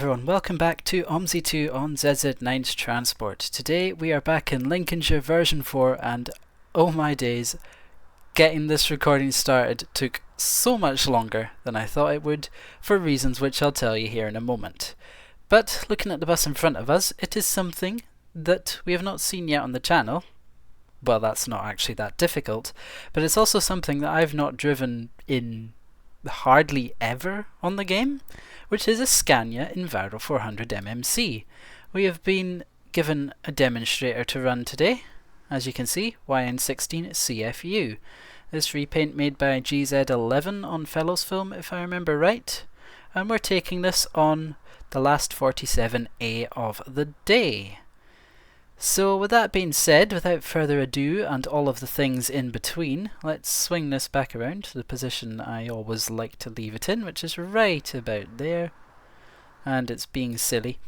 everyone, welcome back to OMSI2 on ZZ9's Transport. Today we are back in Lincolnshire version 4 and oh my days, getting this recording started took so much longer than I thought it would for reasons which I'll tell you here in a moment. But looking at the bus in front of us, it is something that we have not seen yet on the channel. Well, that's not actually that difficult, but it's also something that I've not driven in hardly ever on the game, which is a Scania Y400MMC. We have been given a demonstrator to run today, as you can see, YN16 CFU. This repaint made by GZ11 on Fellows Film, if I remember right, and we're taking this on the last 47A of the day. So with that being said, without further ado and all of the things in between, let's swing this back around to the position I always like to leave it in, which is right about there. And it's being silly.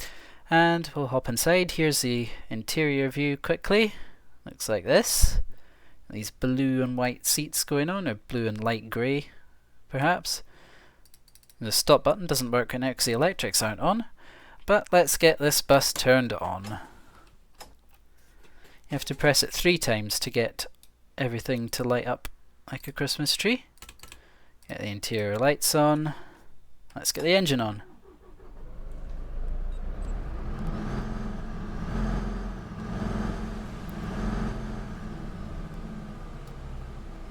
And we'll hop inside. Here's the interior view quickly. Looks like this. These blue and white seats going on, or blue and light grey, perhaps. The stop button doesn't work right now because the electrics aren't on. But let's get this bus turned on. You have to press it 3 times to get everything to light up like a Christmas tree. Get the interior lights on. Let's get the engine on.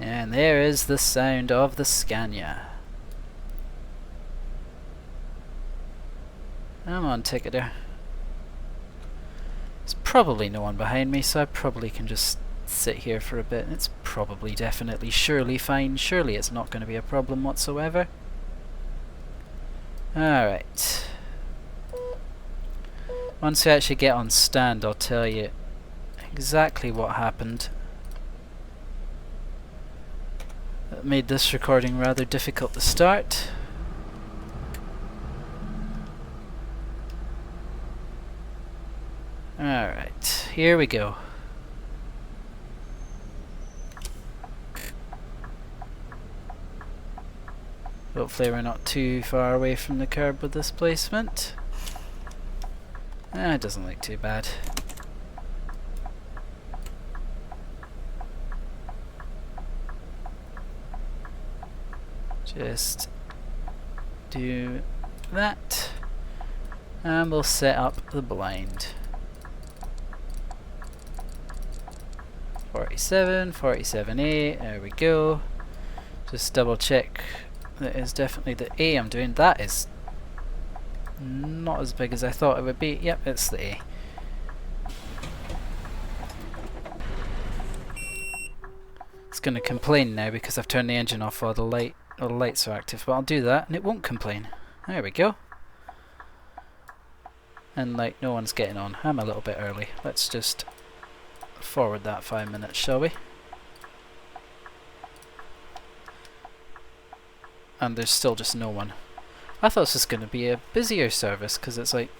And there is the sound of the Scania. Come on, ticketer. There's probably no one behind me, so I probably can just sit here for a bit. It's probably, definitely, surely fine. Surely it's not going to be a problem whatsoever. Alright. Once we actually get on stand, I'll tell you exactly what happened. That made this recording rather difficult to start. Alright, here we go. Hopefully we're not too far away from the curb with this placement. It doesn't look too bad. Just do that. And we'll set up the blind. 47, 47A, there we go. Just double check that is definitely the A I'm doing. That is not as big as I thought it would be. Yep, it's the A. It's going to complain now because I've turned the engine off while the lights are active, but I'll do that and it won't complain. There we go. And like no one's getting on. I'm a little bit early. Let's just forward that 5 minutes, shall we? And there's still just no one. I thought this was going to be a busier service because it's like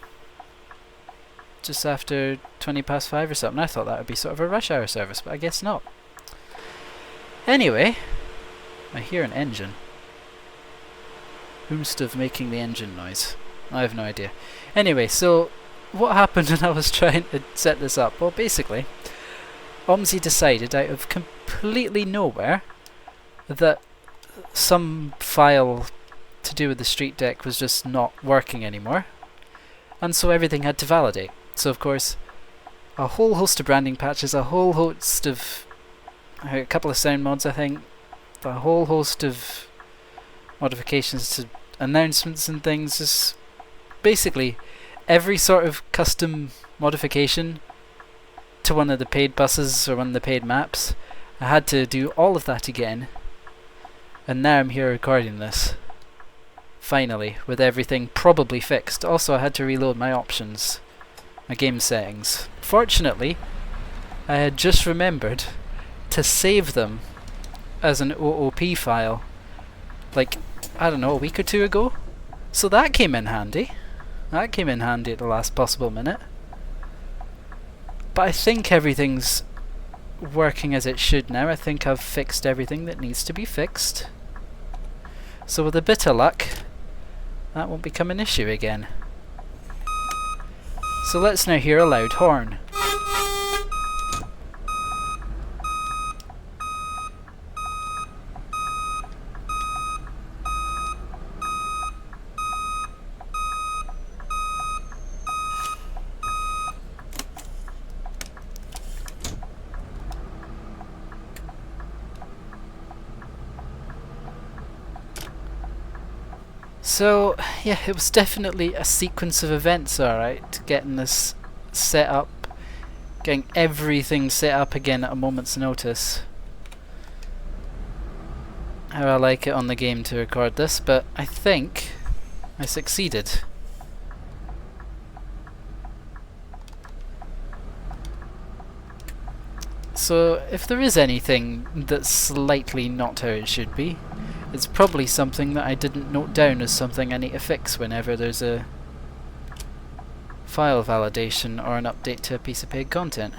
just after 20 past 5 or something. I thought that would be sort of a rush hour service, but I guess not. Anyway, I hear an engine. Whomst of making the engine noise? I have no idea. Anyway, so what happened when I was trying to set this up? Well, basically, OMSI decided out of completely nowhere that some file to do with the street deck was just not working anymore, and so everything had to validate. So of course a whole host of branding patches, a whole host of a couple of sound mods, I think, a whole host of modifications to announcements and things, just basically every sort of custom modification to one of the paid buses or one of the paid maps. I had to do all of that again, and now I'm here recording this finally with everything probably fixed. Also I had to reload my options, my game settings. Fortunately I had just remembered to save them as an OOP file like, I don't know, a week or 2 ago, so that came in handy. That came in handy at the last possible minute. But I think everything's working as it should now. I think I've fixed everything that needs to be fixed. So with a bit of luck, that won't become an issue again. So let's now hear a loud horn. So, yeah, it was definitely a sequence of events, alright, getting this set up, getting everything set up again at a moment's notice. How I like it on the game to record this, but I think I succeeded. So, if there is anything that's slightly not how it should be, it's probably something that I didn't note down as something I need to fix whenever there's a file validation or an update to a piece of paid content.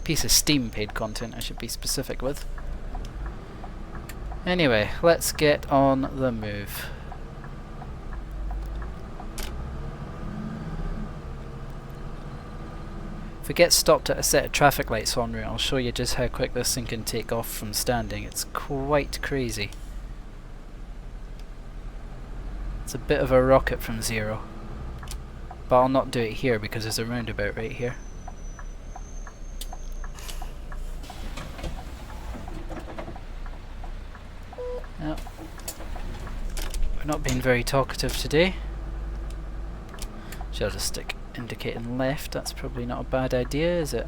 Piece of Steam paid content, I should be specific with. Anyway, let's get on the move. If we get stopped at a set of traffic lights en route, I'll show you just how quick this thing can take off from standing. It's quite crazy. It's a bit of a rocket from zero. But I'll not do it here because there's a roundabout right here. Yep. We're not being very talkative today. Shall I just stick indicating left? That's probably not a bad idea, is it?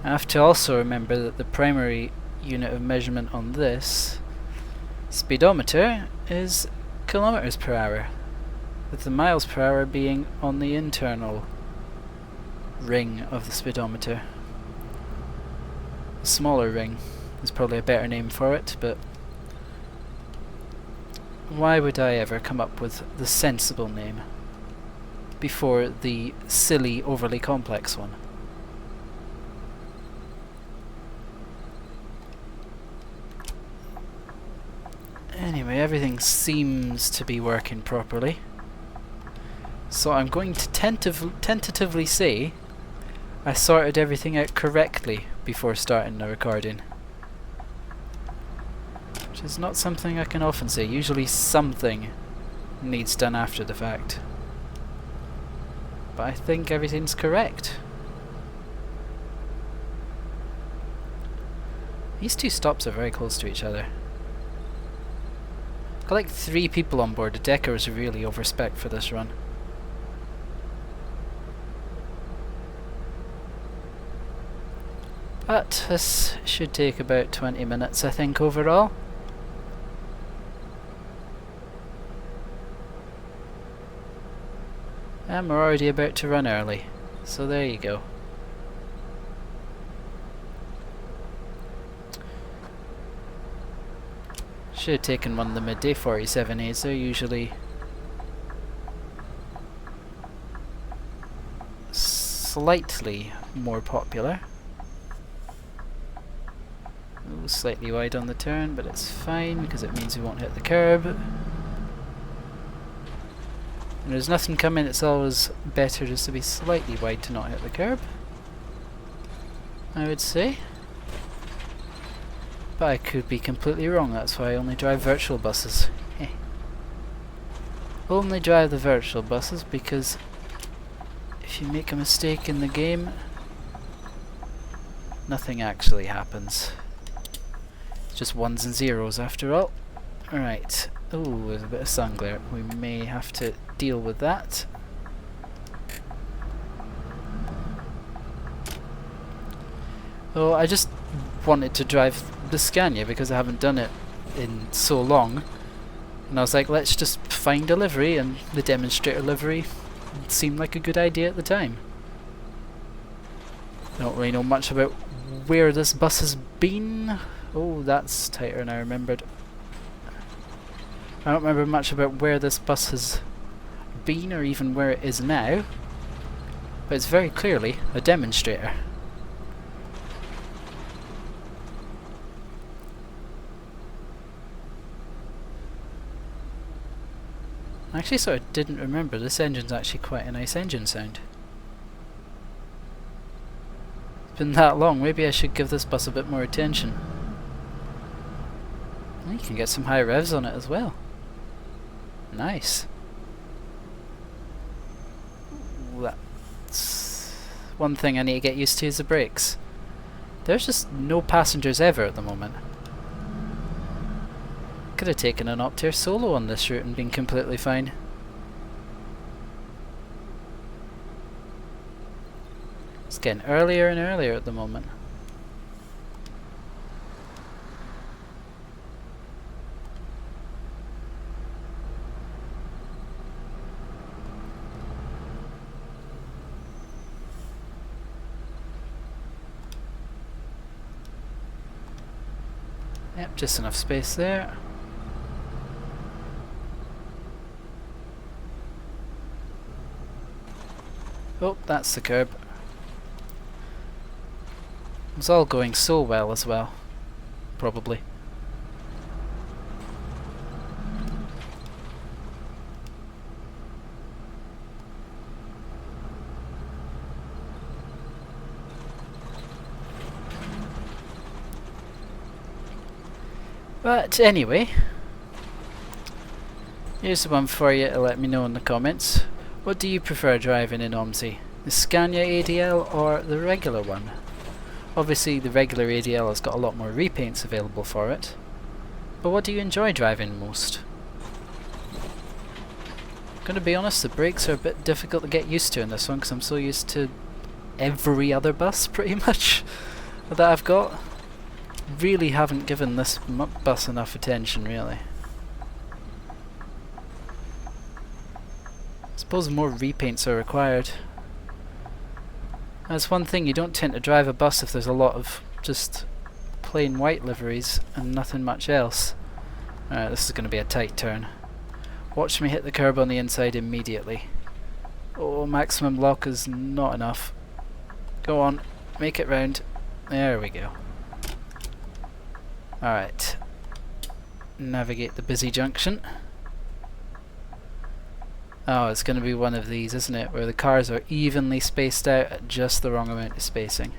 I have to also remember that the primary unit of measurement on this speedometer is kilometers per hour, with the miles per hour being on the internal ring of the speedometer. The smaller ring is probably a better name for it, but why would I ever come up with the sensible name before the silly, overly complex one? Anyway, everything seems to be working properly, so I'm going to tentatively say I sorted everything out correctly before starting the recording, which is not something I can often say. Usually something needs done after the fact, but I think everything's correct. These two stops are very close to each other. Got like 3 people on board. The deckers are really overspec for this run. But this should take about 20 minutes, I think, overall. And we're already about to run early, so there you go. Should have taken one of the midday 47As, they're usually slightly more popular. Ooh, slightly wide on the turn, but it's fine because it means we won't hit the curb. When there's nothing coming, it's always better just to be slightly wide to not hit the curb, I would say. But I could be completely wrong, that's why I only drive virtual buses. Only drive the virtual buses because if you make a mistake in the game, nothing actually happens. It's just ones and zeros after all. Alright. Oh, there's a bit of sun glare. We may have to deal with that. Oh, I just wanted to drive the Scania because I haven't done it in so long, and I was like, let's just find a livery, and the demonstrator livery seemed like a good idea at the time. I don't really know much about where this bus has been. Oh, that's tighter than I remembered. I don't remember much about where this bus has been or even where it is now, but it's very clearly a demonstrator. I actually sort of didn't remember, this engine's actually quite a nice engine sound. It's been that long, maybe I should give this bus a bit more attention. Oh, you can get some high revs on it as well. Nice. That's one thing I need to get used to is the brakes. There's just no passengers ever at the moment. Could have taken an Optare solo on this route and been completely fine. It's getting earlier and earlier at the moment. Yep, just enough space there. Oh, that's the curb. It's all going so well as well. Probably. But anyway, here's the one for you to let me know in the comments. What do you prefer driving in OMSI? The Scania ADL or the regular one? Obviously the regular ADL has got a lot more repaints available for it. But what do you enjoy driving most? Gonna be honest, the brakes are a bit difficult to get used to in this one because I'm so used to every other bus pretty much that I've got. Really haven't given this bus enough attention really. I suppose more repaints are required. That's one thing, you don't tend to drive a bus if there's a lot of just plain white liveries and nothing much else. Alright, this is going to be a tight turn. Watch me hit the curb on the inside immediately. Oh, maximum lock is not enough. Go on, make it round. There we go. Alright. Navigate the busy junction. Oh, it's going to be one of these, isn't it? Where the cars are evenly spaced out at just the wrong amount of spacing.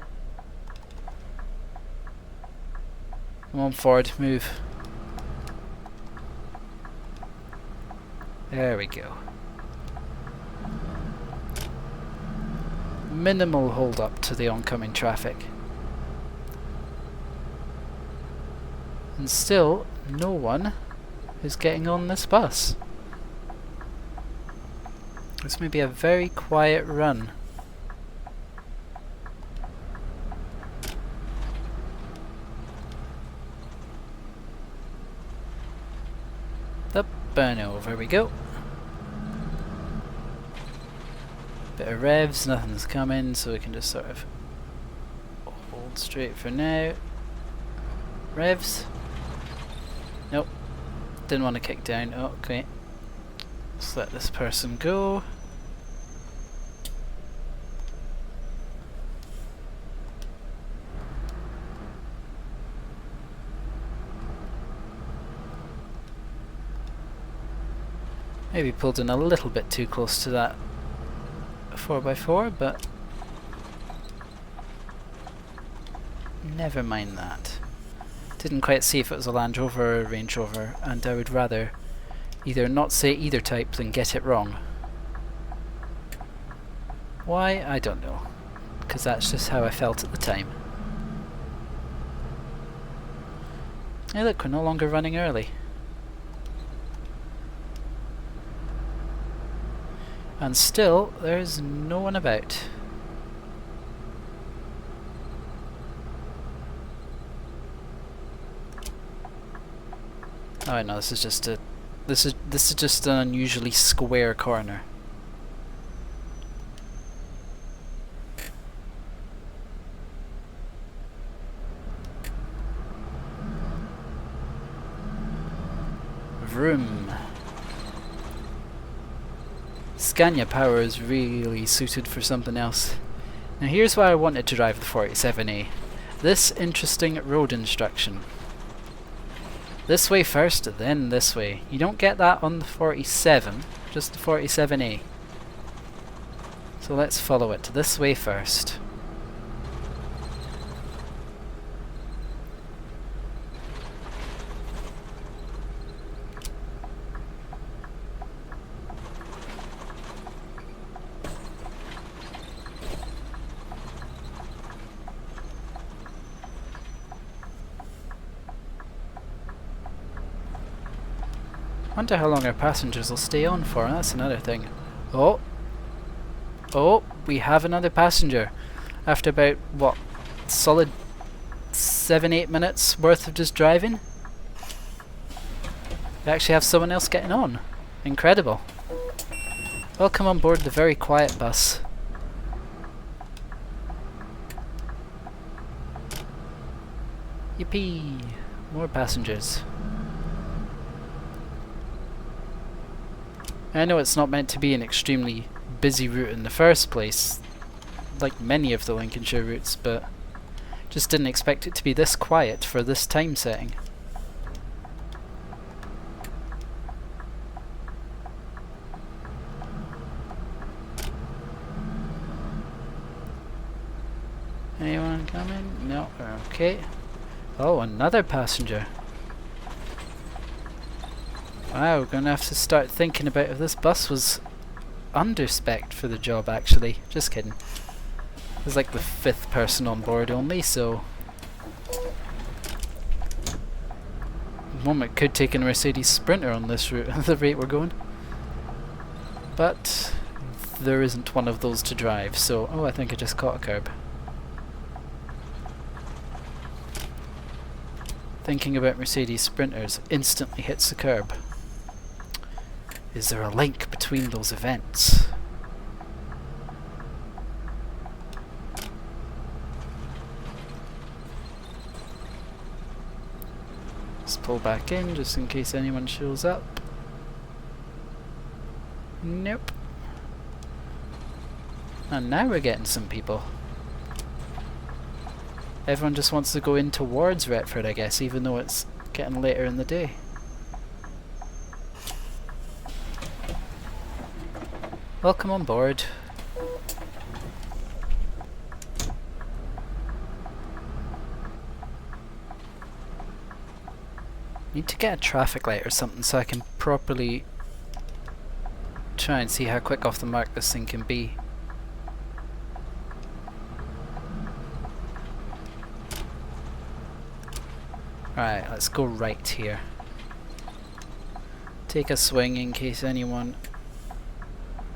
Come on, Ford, move. There we go. Minimal hold up to the oncoming traffic. And still, no one is getting on this bus. This may be a very quiet run. The burno, there we go. Bit of revs, nothing's coming, so we can just sort of hold straight for now. Revs. Nope. Didn't want to kick down. Oh, okay. Let's let this person go. Maybe pulled in a little bit too close to that 4x4, but never mind that. Didn't quite see if it was a Land Rover or a Range Rover, and I would rather either not say either type than get it wrong. Why? I don't know, because that's just how I felt at the time. Hey look, we're no longer running early. And still, there's no one about. Oh no, this is just a this is just an unusually square corner. Vroom. Scania power is really suited for something else. Now here's why I wanted to drive the 47A. This interesting road instruction. This way first, then this way. You don't get that on the 47, just the 47A. So let's follow it this way first. Wonder how long our passengers will stay on for, that's another thing. Oh! Oh, we have another passenger. After about, what, solid 7-8 minutes worth of just driving? We actually have someone else getting on. Incredible. Welcome on board the very quiet bus. Yippee! More passengers. I know it's not meant to be an extremely busy route in the first place, like many of the Lincolnshire routes, but just didn't expect it to be this quiet for this time setting. Anyone coming? No. Okay. Oh, another passenger. Wow, we're gonna have to start thinking about if this bus was under-spec'd for the job, actually. Just kidding. There's like the 5th person on board only, so... the moment could take a Mercedes Sprinter on this route at the rate we're going. But there isn't one of those to drive, so... oh, I think I just caught a curb. Thinking about Mercedes Sprinters instantly hits the curb. Is there a link between those events? Let's pull back in just in case anyone shows up. Nope. And now we're getting some people. Everyone just wants to go in towards Retford, I guess, even though it's getting later in the day. Welcome on board. Need to get a traffic light or something so I can properly try and see how quick off the mark this thing can be. Alright, let's go right here. Take a swing in case anyone...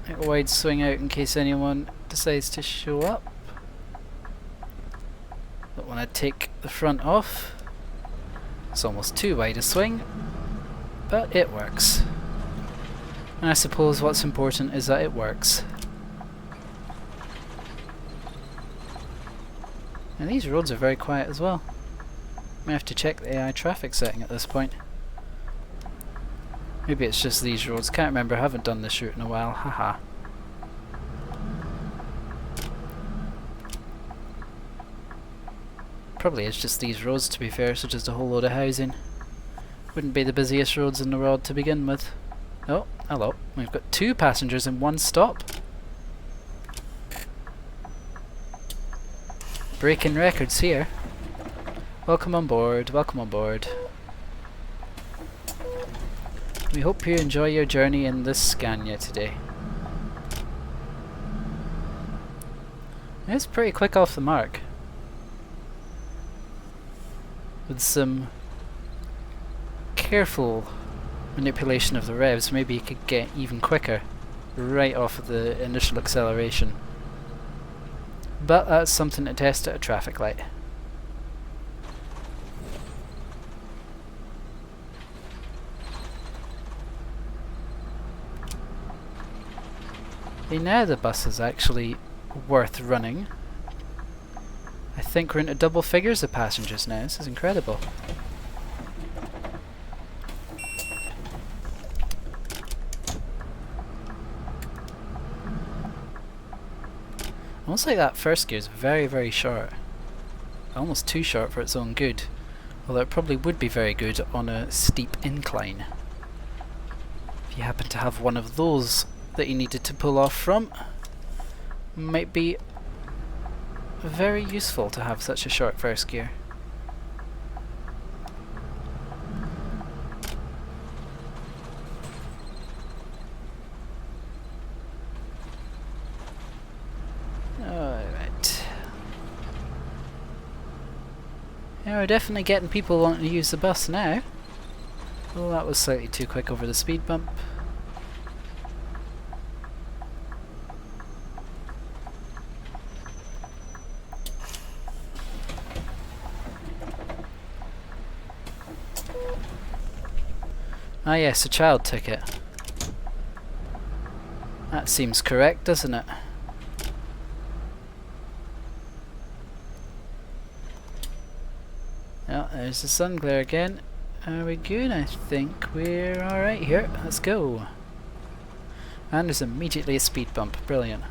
a wide swing out in case anyone decides to show up. Don't want to take the front off. It's almost too wide a swing, but it works. And I suppose what's important is that it works. And these roads are very quiet as well. I have to check the AI traffic setting at this point. Maybe it's just these roads, can't remember, I haven't done this route in a while, haha. Probably it's just these roads to be fair, so just a whole load of housing. Wouldn't be the busiest roads in the world to begin with. Oh, hello, we've got 2 passengers in 1 stop. Breaking records here. Welcome on board, welcome on board. We hope you enjoy your journey in this Scania today. It's pretty quick off the mark. With some careful manipulation of the revs, maybe you could get even quicker right off of the initial acceleration. But that's something to test at a traffic light. Okay, now the bus is actually worth running. I think we're into double figures of passengers now. This is incredible. Almost like that first gear is very, very short. Almost too short for its own good. Although it probably would be very good on a steep incline. If you happen to have one of those that you needed to pull off from, might be very useful to have such a short first gear. Alright. Yeah, we're definitely getting people wanting to use the bus now. Oh, that was slightly too quick over the speed bump. Ah yes, a child ticket. That seems correct, doesn't it? Oh, there's the sun glare again. Are we good? I think we're alright here. Let's go. And there's immediately a speed bump. Brilliant.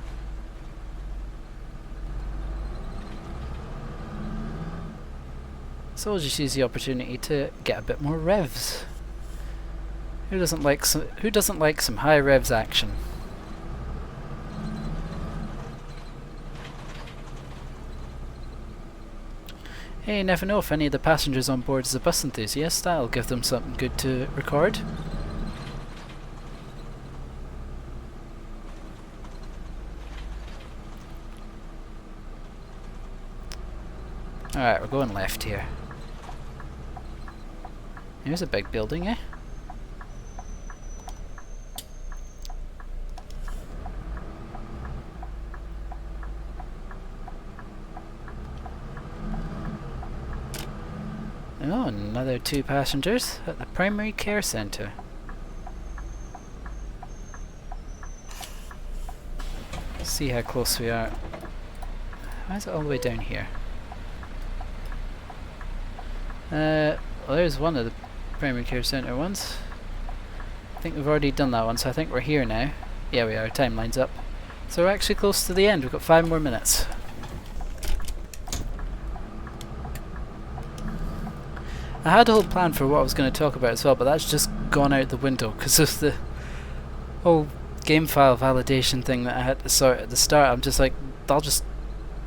So we'll just use the opportunity to get a bit more revs. Who doesn't like some high revs action? Hey, you never know if any of the passengers on board is a bus enthusiast. That'll give them something good to record. Alright, we're going left here. Here's a big building, eh? Oh, another 2 passengers at the primary care centre. See how close we are. Why is it all the way down here? Well, there's one of the primary care centre ones. I think we've already done that one, so I think we're here now. Yeah, we are. Timeline's up. So we're actually close to the end. We've got 5 more minutes. I had a whole plan for what I was going to talk about as well, but that's just gone out the window because of the whole game file validation thing that I had to sort at the start. I'm just like, I'll just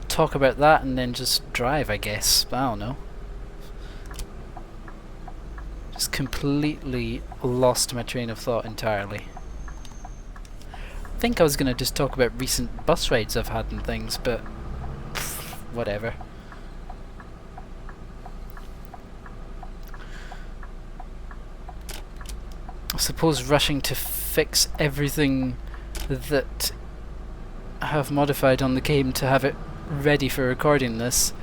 talk about that and then just drive, I guess. I don't know. Just completely lost my train of thought entirely. I think I was going to just talk about recent bus rides I've had and things, but whatever. I suppose rushing to fix everything that I have modified on the game to have it ready for recording this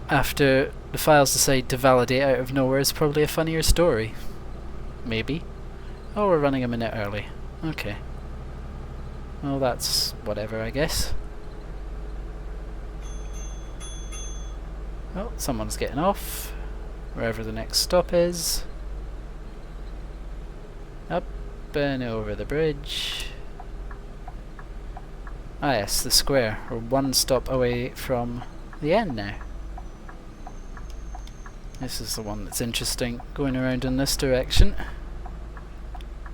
after the files decide to validate out of nowhere is probably a funnier story. Maybe. Oh, we're running a minute early. Okay. Well, that's whatever, I guess. Oh, someone's getting off. Wherever the next stop is. Up and over the bridge. Ah yes, the square. We're 1 stop away from the end now. This is the one that's interesting, going around in this direction.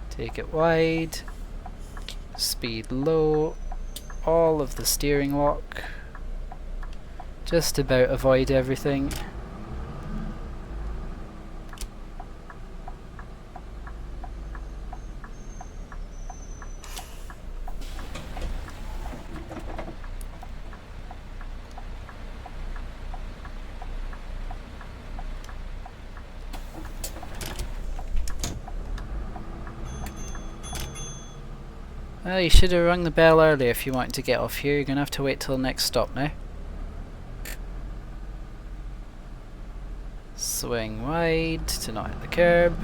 Take it wide. Speed low. All of the steering lock. Just about avoid everything. Well, you should have rung the bell earlier if you wanted to get off here. You're going to have to wait till the next stop now. Swing wide to not hit the curb.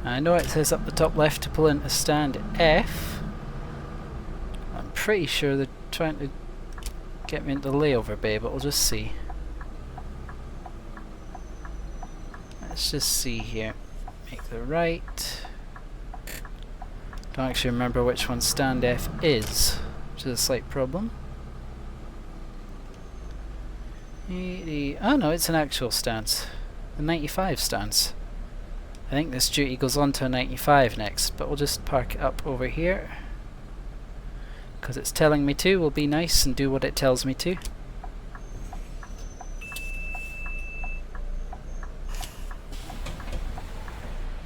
I know it says up the top left to pull into stand F. I'm pretty sure they're trying to get me into the layover bay, but we'll just see. Let's just see here. Make the right. Don't actually remember which one stand F is, which is a slight problem. Oh no, it's an actual stance. The 95 stance. I think this duty goes on to a 95 next, but we'll just park it up over here. Because it's telling me to, we'll be nice and do what it tells me to.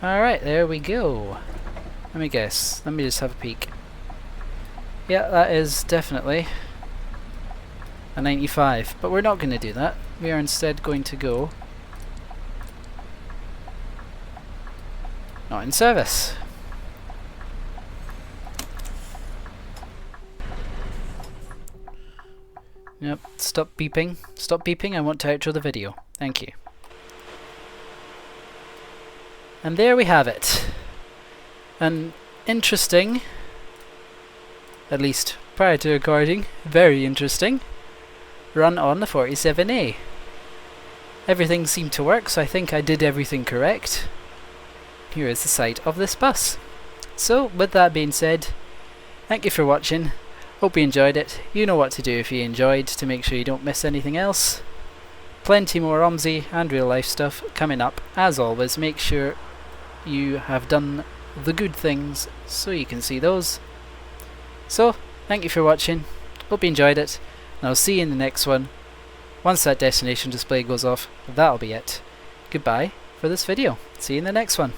Alright, there we go. Let me guess. Let me just have a peek. Yeah, that is definitely a 95. But we're not going to do that. We are instead going to go not in service. Yep, stop beeping. Stop beeping, I want to outro the video. Thank you. And there we have it. An interesting, at least prior to recording, very interesting run on the 47A. Everything seemed to work, so I think I did everything correct. Here is the site of this bus. So, with that being said, thank you for watching. Hope you enjoyed it. You know what to do if you enjoyed to make sure you don't miss anything else. Plenty more OMSI and real life stuff coming up. As always, make sure you have done the good things so you can see those. So, thank you for watching. Hope you enjoyed it. And I'll see you in the next one. Once that destination display goes off, that'll be it. Goodbye for this video. See you in the next one.